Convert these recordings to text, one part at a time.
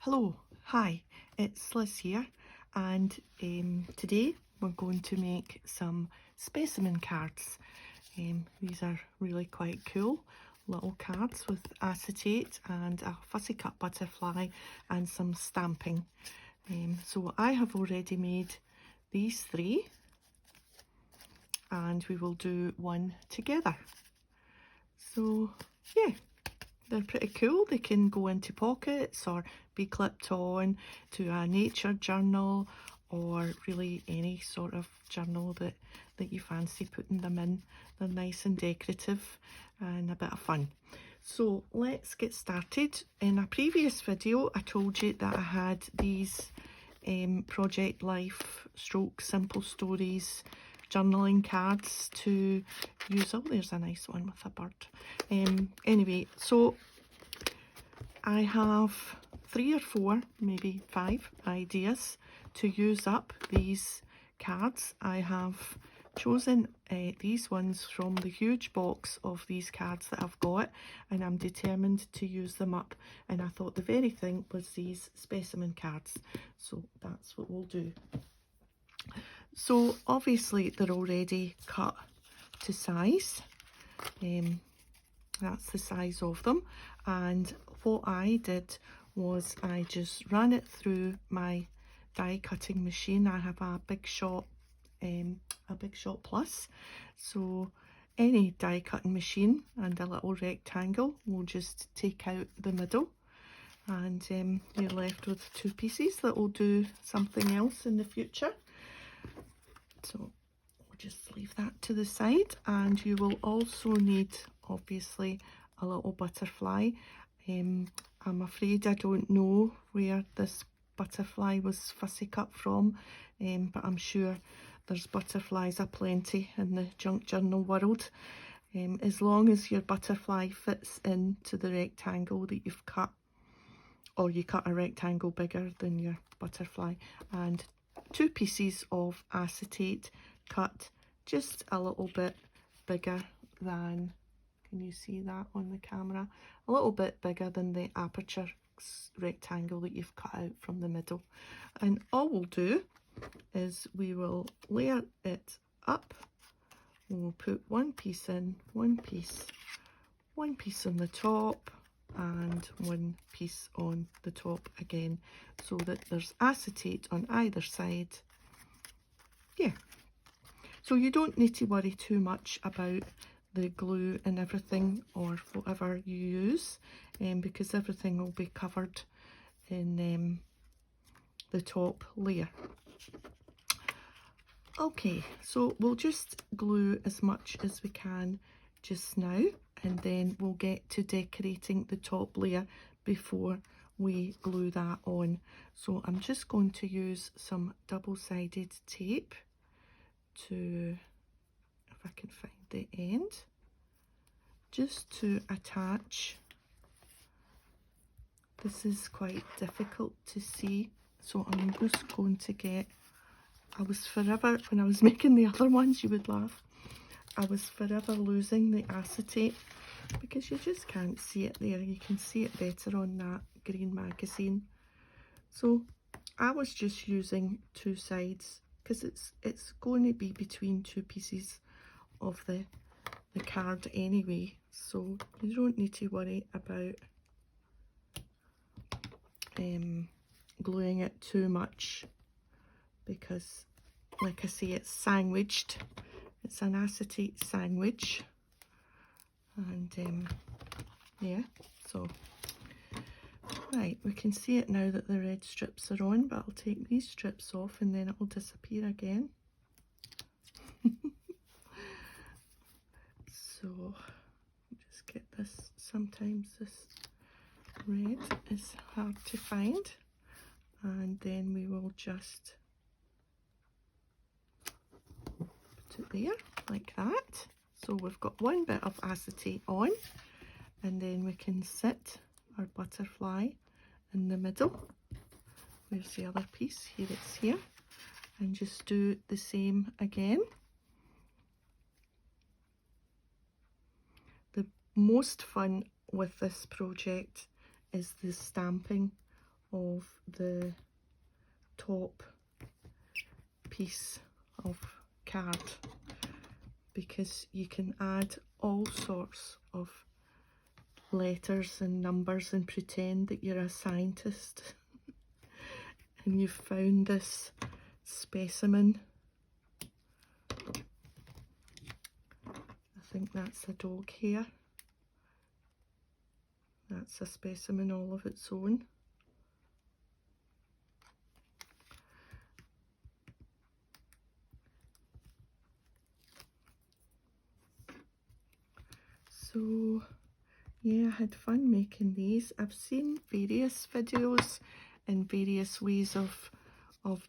Hello, hi, it's Liz here, and today we're going to make some specimen cards. These are really quite cool little cards with acetate and a fussy cut butterfly and some stamping. So I have already made these three, and we will do one together. So yeah. They're pretty cool. They can go into pockets or be clipped on to a nature journal or really any sort of journal that you fancy putting them in. They're nice and decorative and a bit of fun. So let's get started. In a previous video I told you that I had these Project Life / Simple Stories journaling cards to use. Oh, there's a nice one with a bird. Anyway, so I have 3 or 4, maybe 5 ideas to use up these cards. I have chosen these ones from the huge box of these cards that I've got, and I'm determined to use them up, and I thought the very thing was these specimen cards, so that's what we'll do. So obviously they're already cut to size. That's the size of them, and what I did was I just ran it through my die cutting machine. I have a Big Shot Plus, so any die cutting machine, and a little rectangle will just take out the middle, and you're left with 2 pieces that will do something else in the future. So we'll just leave that to the side, and you will also need obviously a little butterfly. I'm afraid I don't know where this butterfly was fussy cut from, but I'm sure there's butterflies aplenty in the junk journal world. As long as your butterfly fits into the rectangle that you've cut, or you cut a rectangle bigger than your butterfly, and 2 pieces of acetate cut just a little bit bigger than, can you see that on the camera? A little bit bigger than the aperture rectangle that you've cut out from the middle. And all we'll do is we will layer it up. We'll put 1 piece in, 1 piece on the top, and 1 piece on the top again, so that there's acetate on either side. Yeah, so you don't need to worry too much about the glue and everything, or whatever you use, because everything will be covered in the top layer. Okay, so we'll just glue as much as we can just now, and then we'll get to decorating the top layer before we glue that on. So I'm just going to use some double-sided tape to, if I can find the end, just to attach. This is quite difficult to see, so I'm just going to get, I was forever, when I was making the other ones, you would laugh, I was forever losing the acetate because you just can't see it there. You can see it better on that green magazine. So I was just using 2 sides because it's going to be between 2 pieces of the card anyway, so you don't need to worry about gluing it too much, because like I say, it's sandwiched. It's an acetate sandwich, and yeah, so right, we can see it now that the red strips are on, but I'll take these strips off and then it will disappear again. So just get this, sometimes this red is hard to find, and then we will just put it there like that. So we've got 1 bit of acetate on, and then we can sit our butterfly in the middle. Where's the other piece? Here, it's here, and just do the same again. The most fun with this project is the stamping of the top piece of card, because you can add all sorts of letters and numbers and pretend that you're a scientist and you've found this specimen. I think that's a dog hair. That's a specimen all of its own. So yeah, I had fun making these. I've seen various videos and various ways of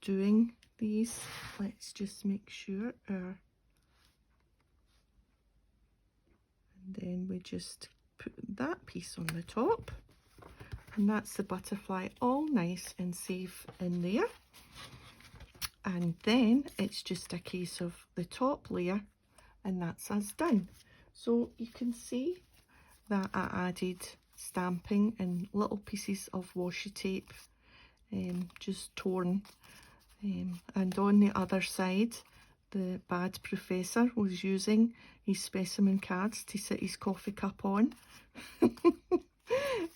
doing these. Let's just make sure and then we just put that piece on the top, and that's the butterfly all nice and safe in there. And then it's just a case of the top layer, and that's us done. So you can see that I added stamping and little pieces of washi tape, just torn. And on the other side, the bad professor was using his specimen cards to sit his coffee cup on.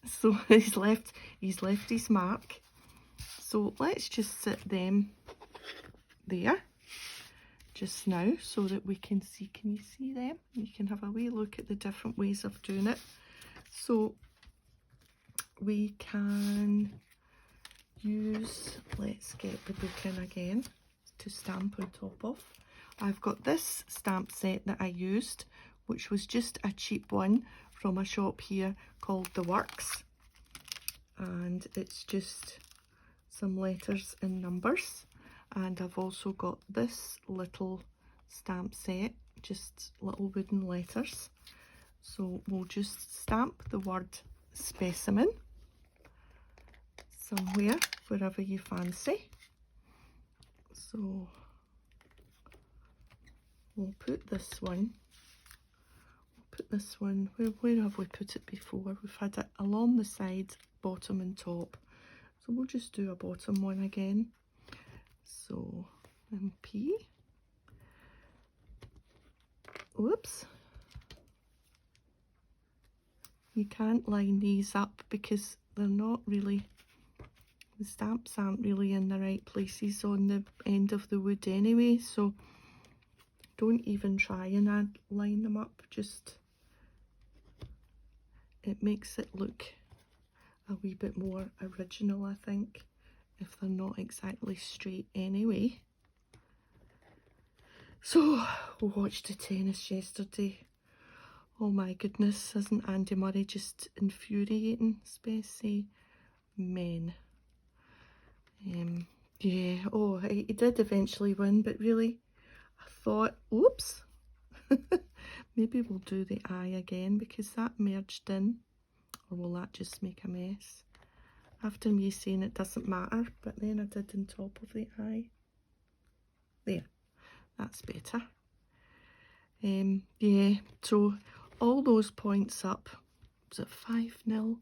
So he's left his mark. So let's just sit them there just now so that we can see. Can you see them? You can have a wee look at the different ways of doing it. So we can use, let's get the book in again to stamp on top of. I've got this stamp set that I used, which was just a cheap one from a shop here called The Works, and it's just some letters and numbers. And I've also got this little stamp set, just little wooden letters. So we'll just stamp the word specimen somewhere, wherever you fancy. So we'll put this one, where have we put it before? We've had it along the side, bottom and top. So we'll just do a bottom one again. So MP. Whoops. You can't line these up because they're not really, the stamps aren't really in the right places on the end of the wood anyway, so don't even try and line them up. Just, it makes it look a wee bit more original, I think, if they're not exactly straight anyway. So we watched the tennis yesterday. Oh my goodness, isn't Andy Murray just infuriating? Especially men. Yeah, oh, he did eventually win, but really, I thought, oops, maybe we'll do the eye again, because that merged in, or will that just make a mess? After me saying it doesn't matter, but then I did on top of the eye. There, that's better. Yeah, so all those points up. Was it 5-0?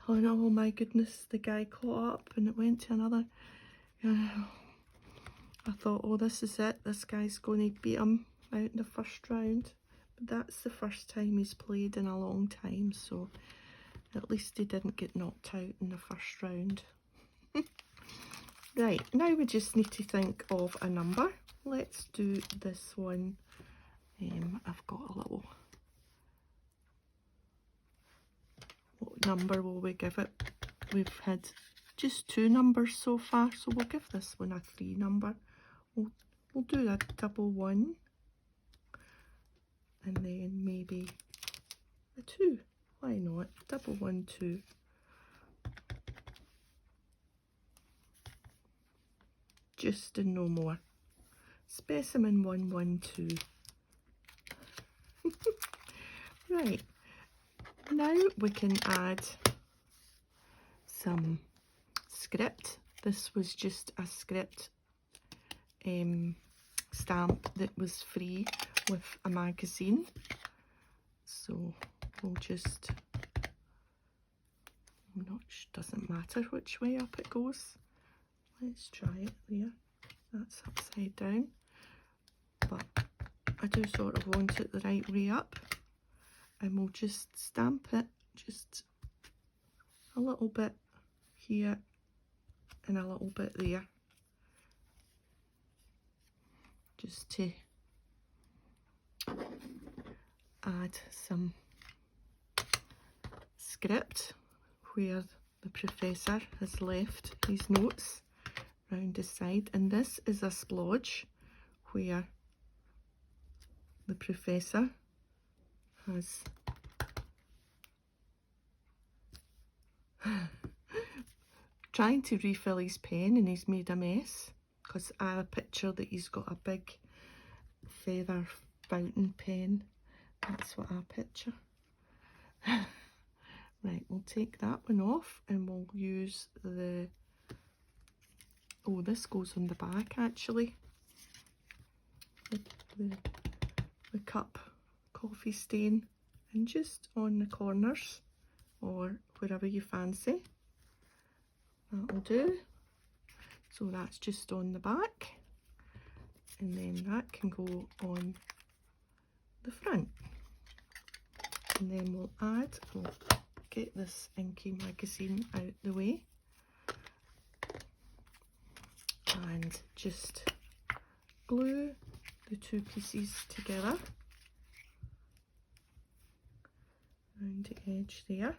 Oh no, oh my goodness, the guy caught up and it went to another. I thought, oh, this is it. This guy's going to beat him out in the first round. But that's the first time he's played in a long time, so at least he didn't get knocked out in the first round. Right, now we just need to think of a number. Let's do this one. I've got a little... What number will we give it? We've had just 2 numbers so far, so we'll give this one a 3 number. We'll do a double 1, and then maybe a 2. Why not? Double 1, 2. Just and no more. Specimen 1, 1, 2. Right. Now we can add some script. This was just a script stamp that was free with a magazine. So we'll just, I'm not which doesn't matter which way up it goes. Let's try it there. That's upside down, but I do sort of want it the right way up, and we'll just stamp it just a little bit here and a little bit there, just to add some script where the professor has left his notes round the side. And this is a splodge where the professor has trying to refill his pen, and he's made a mess because I have a picture that he's got a big feather fountain pen. That's what I picture. Right, we'll take that one off and we'll use the, oh, this goes on the back actually, the cup coffee stain, and just on the corners or wherever you fancy. That'll do. So that's just on the back, and then that can go on the front. And then we'll get this inky magazine out the way and just glue the two pieces together around the edge there.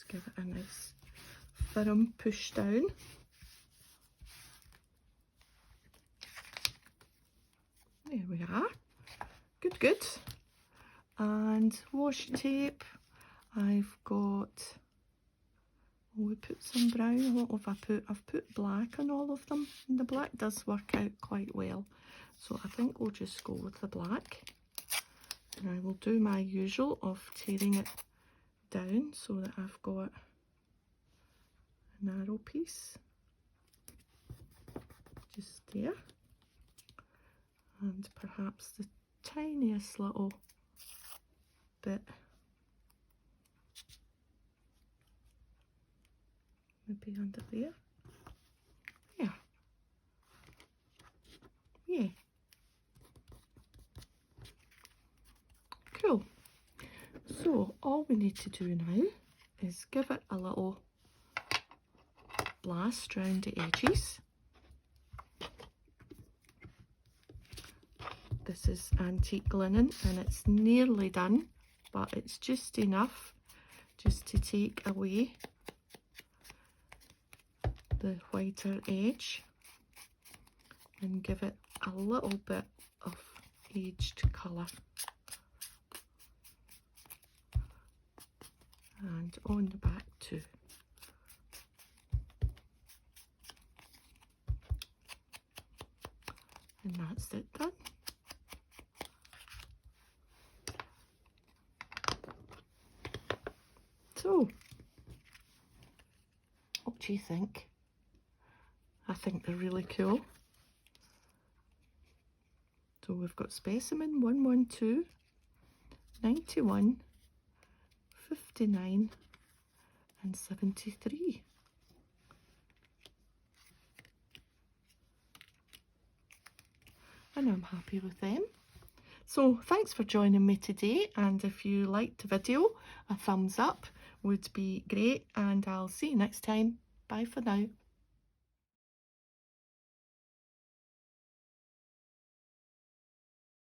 Give it a nice firm push down. There we are. Good, good. And washi tape. I've got, oh, we put some brown. What have I put? I've put black on all of them, and the black does work out quite well. So I think we'll just go with the black. And I will do my usual of tearing it down so that I've got a narrow piece just there, and perhaps the tiniest little bit maybe under there. Yeah, cool. So all we need to do now is give it a little blast round the edges. This is antique linen and it's nearly done, but it's just enough just to take away the whiter edge and give it a little bit of aged colour. And on the back too. And that's it done. So, what do you think? I think they're really cool. So we've got Specimen 112, 91, 59 and 73. And I'm happy with them. So thanks for joining me today, and if you liked the video, a thumbs up would be great, and I'll see you next time. Bye for now.